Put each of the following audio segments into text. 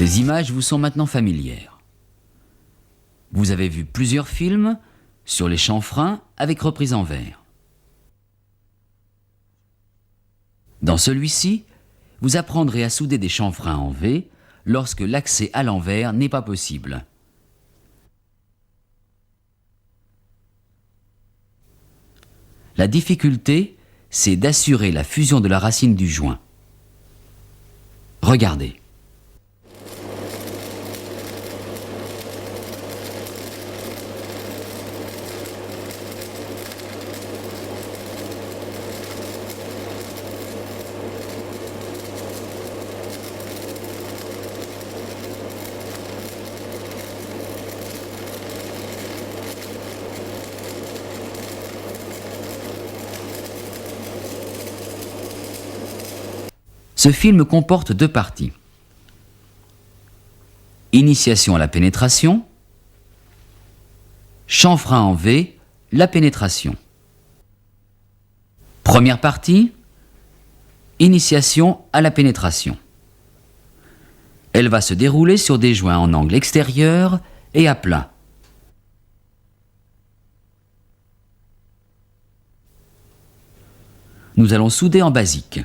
Ces images vous sont maintenant familières. Vous avez vu plusieurs films sur les chanfreins avec reprise en verre. Dans celui-ci, vous apprendrez à souder des chanfreins en V lorsque l'accès à l'envers n'est pas possible. La difficulté, c'est d'assurer la fusion de la racine du joint. Regardez. Ce film comporte 2 parties. Initiation à la pénétration. Chanfrein en V, la pénétration. Première partie. Initiation à la pénétration. Elle va se dérouler sur des joints en angle extérieur et à plat. Nous allons souder en basique.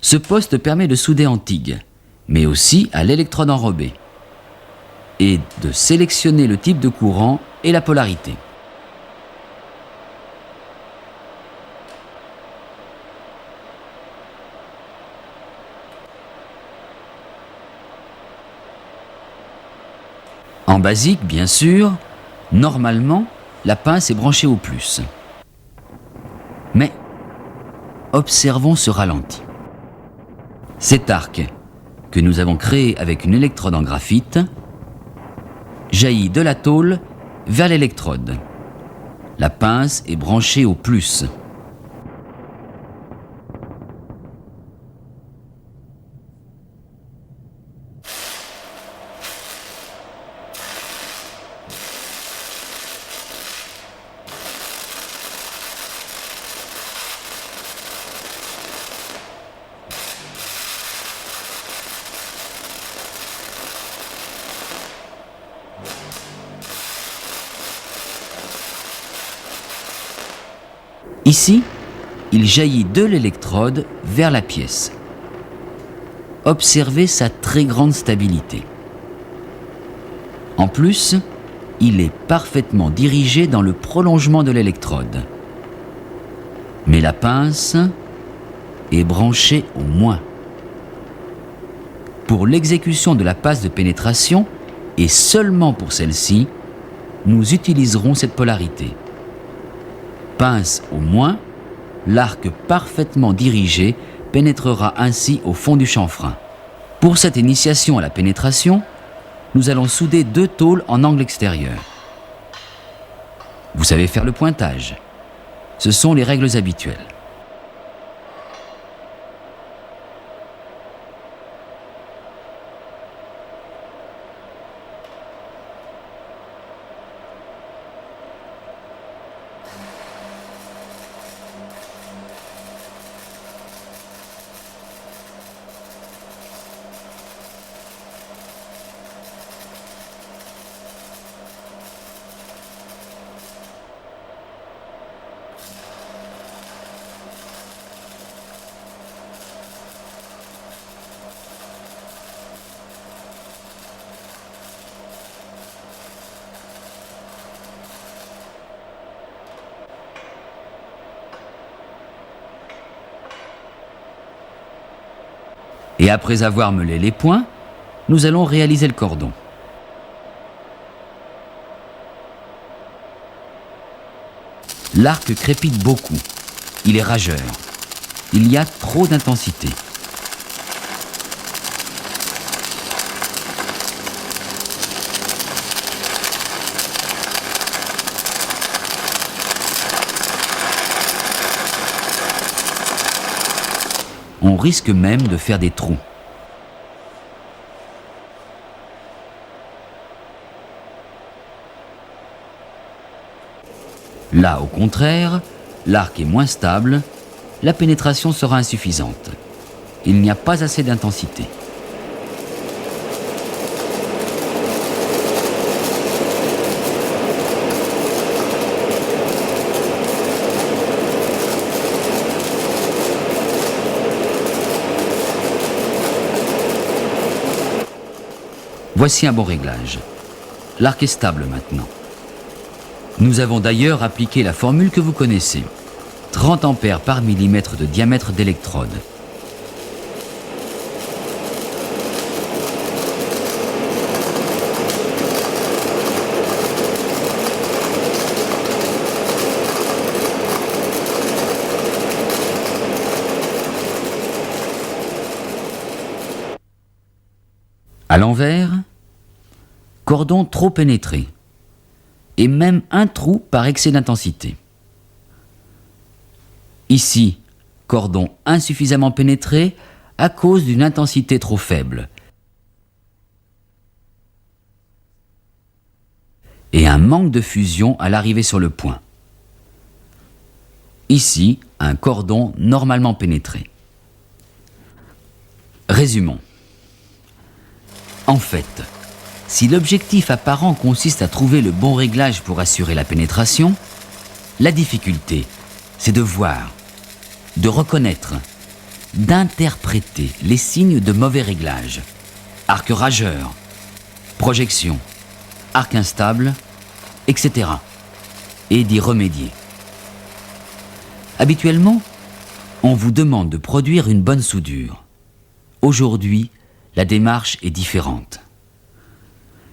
Ce poste permet de souder en TIG, mais aussi à l'électrode enrobée, et de sélectionner le type de courant et la polarité. En basique, bien sûr, normalement, la pince est branchée au plus. Mais observons ce ralenti. Cet arc, que nous avons créé avec une électrode en graphite, jaillit de la tôle vers l'électrode. La pince est branchée au plus. Ici, il jaillit de l'électrode vers la pièce. Observez sa très grande stabilité. En plus, il est parfaitement dirigé dans le prolongement de l'électrode. Mais la pince est branchée au moins. Pour l'exécution de la passe de pénétration, et seulement pour celle-ci, nous utiliserons cette polarité. Pince au moins, l'arc parfaitement dirigé pénétrera ainsi au fond du chanfrein. Pour cette initiation à la pénétration, nous allons souder 2 tôles en angle extérieur. Vous savez faire le pointage. Ce sont les règles habituelles. Et après avoir meulé les points, nous allons réaliser le cordon. L'arc crépite beaucoup. Il est rageur. Il y a trop d'intensité. On risque même de faire des trous. Là, au contraire, l'arc est moins stable, la pénétration sera insuffisante. Il n'y a pas assez d'intensité. Voici un bon réglage. L'arc est stable maintenant. Nous avons d'ailleurs appliqué la formule que vous connaissez. 30 ampères par millimètre de diamètre d'électrode. À l'envers, cordon trop pénétré, et même un trou par excès d'intensité. Ici, cordon insuffisamment pénétré à cause d'une intensité trop faible. Et un manque de fusion à l'arrivée sur le point. Ici, un cordon normalement pénétré. Résumons. En fait, si l'objectif apparent consiste à trouver le bon réglage pour assurer la pénétration, la difficulté, c'est de voir, de reconnaître, d'interpréter les signes de mauvais réglage. Arc rageur, projection, arc instable, etc. et d'y remédier. Habituellement, on vous demande de produire une bonne soudure. Aujourd'hui, la démarche est différente.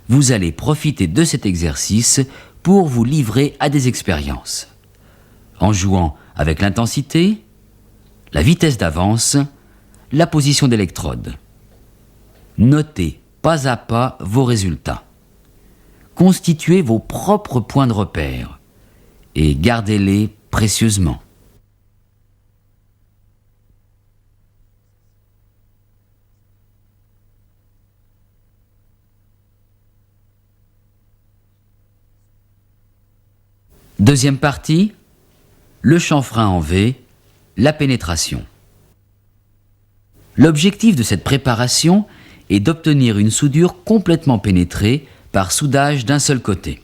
Vous allez profiter de cet exercice pour vous livrer à des expériences, en jouant avec l'intensité, la vitesse d'avance, la position d'électrode. Notez pas à pas vos résultats. Constituez vos propres points de repère et gardez-les précieusement. Deuxième partie, le chanfrein en V, la pénétration. L'objectif de cette préparation est d'obtenir une soudure complètement pénétrée par soudage d'un seul côté.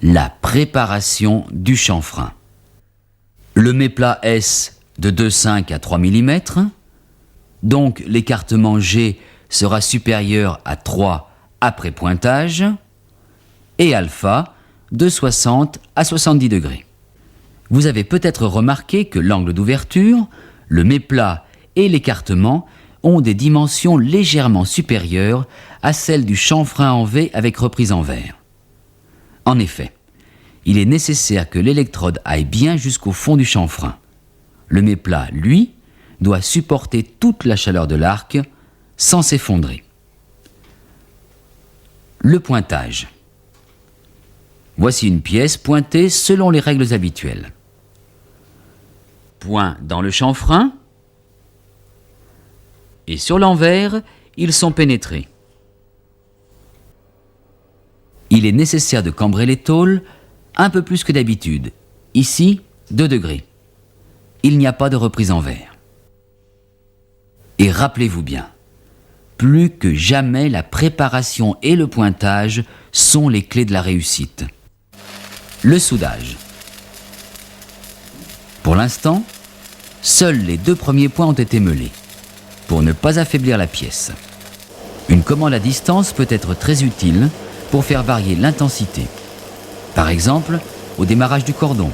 La préparation du chanfrein. Le méplat S de 2,5 à 3 mm, donc l'écartement G sera supérieur à 3 après pointage, et alpha de 60 à 70 degrés. Vous avez peut-être remarqué que l'angle d'ouverture, le méplat et l'écartement ont des dimensions légèrement supérieures à celles du chanfrein en V avec reprise en verre. En effet, il est nécessaire que l'électrode aille bien jusqu'au fond du chanfrein. Le méplat, lui, doit supporter toute la chaleur de l'arc sans s'effondrer. Le pointage. Voici une pièce pointée selon les règles habituelles. Point dans le chanfrein, et sur l'envers, ils sont pénétrés. Il est nécessaire de cambrer les tôles un peu plus que d'habitude. Ici, 2 degrés. Il n'y a pas de reprise en verre. Et rappelez-vous bien, plus que jamais la préparation et le pointage sont les clés de la réussite. Le soudage. Pour l'instant, seuls les 2 premiers points ont été meulés, pour ne pas affaiblir la pièce. Une commande à distance peut être très utile pour faire varier l'intensité. Par exemple, au démarrage du cordon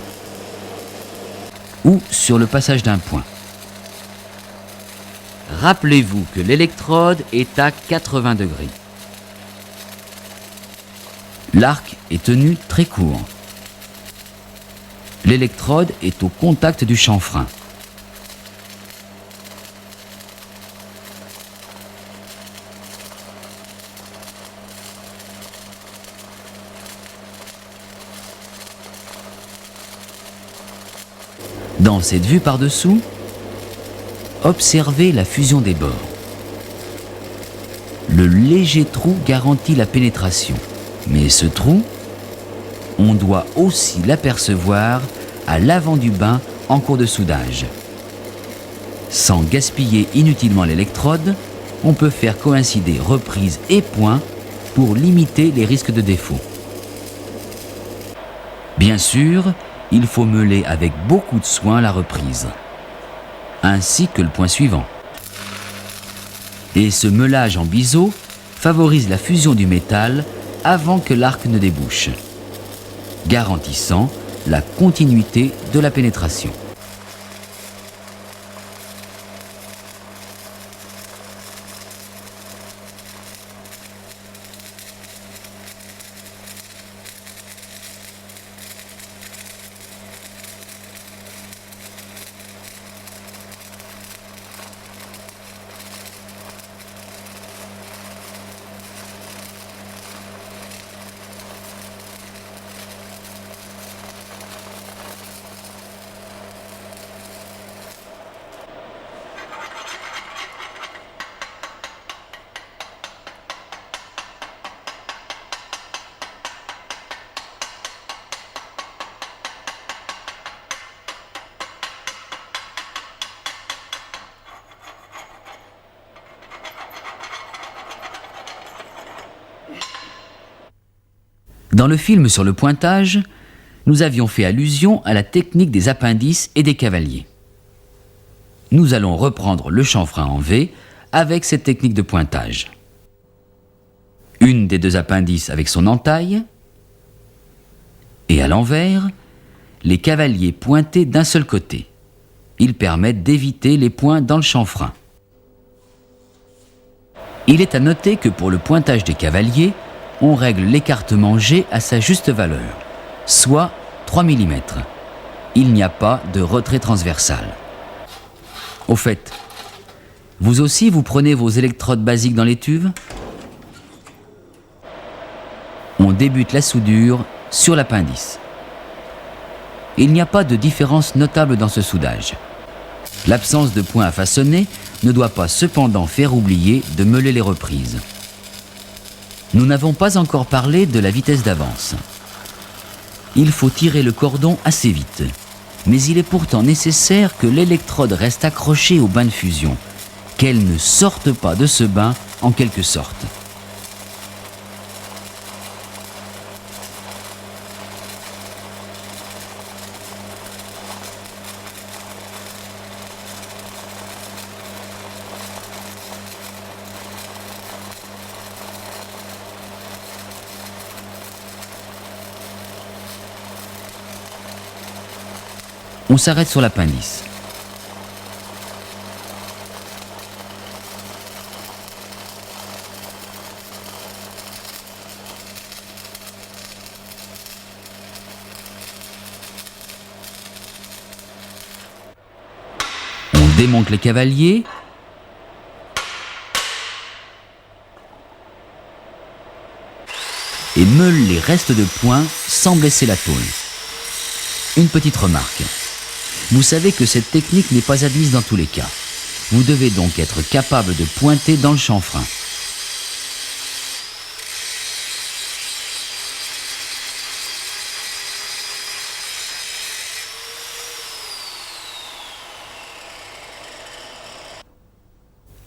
ou sur le passage d'un point. Rappelez-vous que l'électrode est à 80 degrés. L'arc est tenu très court. L'électrode est au contact du chanfrein. Dans cette vue par-dessous, observez la fusion des bords. Le léger trou garantit la pénétration, mais ce trou, on doit aussi l'apercevoir à l'avant du bain en cours de soudage. Sans gaspiller inutilement l'électrode, on peut faire coïncider reprise et point pour limiter les risques de défaut. Bien sûr, il faut meuler avec beaucoup de soin la reprise. ainsi que le point suivant. Et ce meulage en biseau favorise la fusion du métal avant que l'arc ne débouche, garantissant la continuité de la pénétration. Dans le film sur le pointage, nous avions fait allusion à la technique des appendices et des cavaliers. Nous allons reprendre le chanfrein en V avec cette technique de pointage. Une des deux appendices avec son entaille, et à l'envers, les cavaliers pointés d'un seul côté. Ils permettent d'éviter les points dans le chanfrein. Il est à noter que pour le pointage des cavaliers, on règle l'écartement G à sa juste valeur, soit 3 mm. Il n'y a pas de retrait transversal. Au fait, vous aussi vous prenez vos électrodes basiques dans l'étuve ? On débute la soudure sur l'appendice. Il n'y a pas de différence notable dans ce soudage. L'absence de points à façonner ne doit pas cependant faire oublier de meuler les reprises. Nous n'avons pas encore parlé de la vitesse d'avance. Il faut tirer le cordon assez vite, mais il est pourtant nécessaire que l'électrode reste accrochée au bain de fusion, qu'elle ne sorte pas de ce bain en quelque sorte. On s'arrête sur l'appendice. On démonte les cavaliers. Et meule les restes de points sans blesser la tôle. Une petite remarque. Vous savez que cette technique n'est pas admise dans tous les cas. Vous devez donc être capable de pointer dans le chanfrein.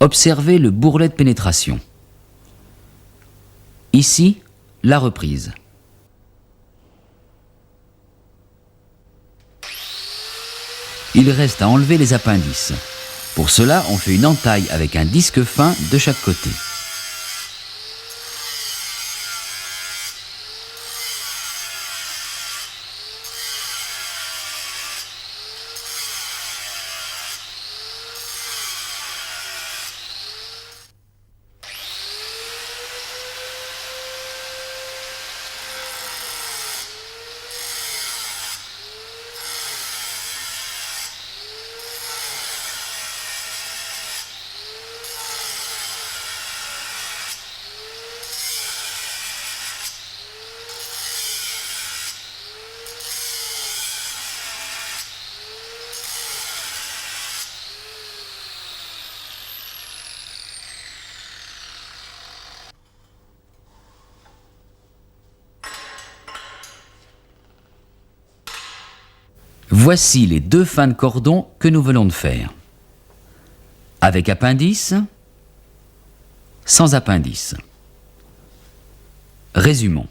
Observez le bourrelet de pénétration. Ici, la reprise. Il reste à enlever les appendices. Pour cela, on fait une entaille avec un disque fin de chaque côté. Voici les deux fins de cordon que nous venons de faire. Avec appendice, sans appendice. Résumons.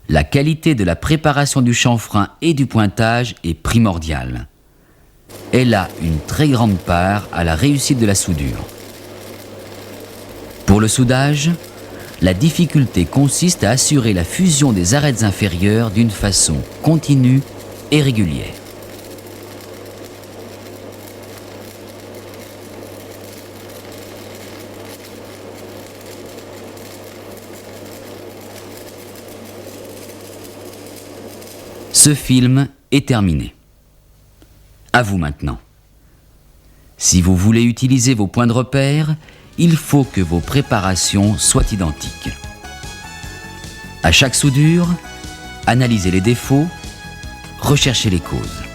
La qualité de la préparation du chanfrein et du pointage est primordiale. elle a une très grande part à la réussite de la soudure. Pour le soudage, la difficulté consiste à assurer la fusion des arêtes inférieures d'une façon continue et régulière. Ce film est terminé. À vous maintenant. Si vous voulez utiliser vos points de repère, il faut que vos préparations soient identiques. À chaque soudure, analysez les défauts, recherchez les causes.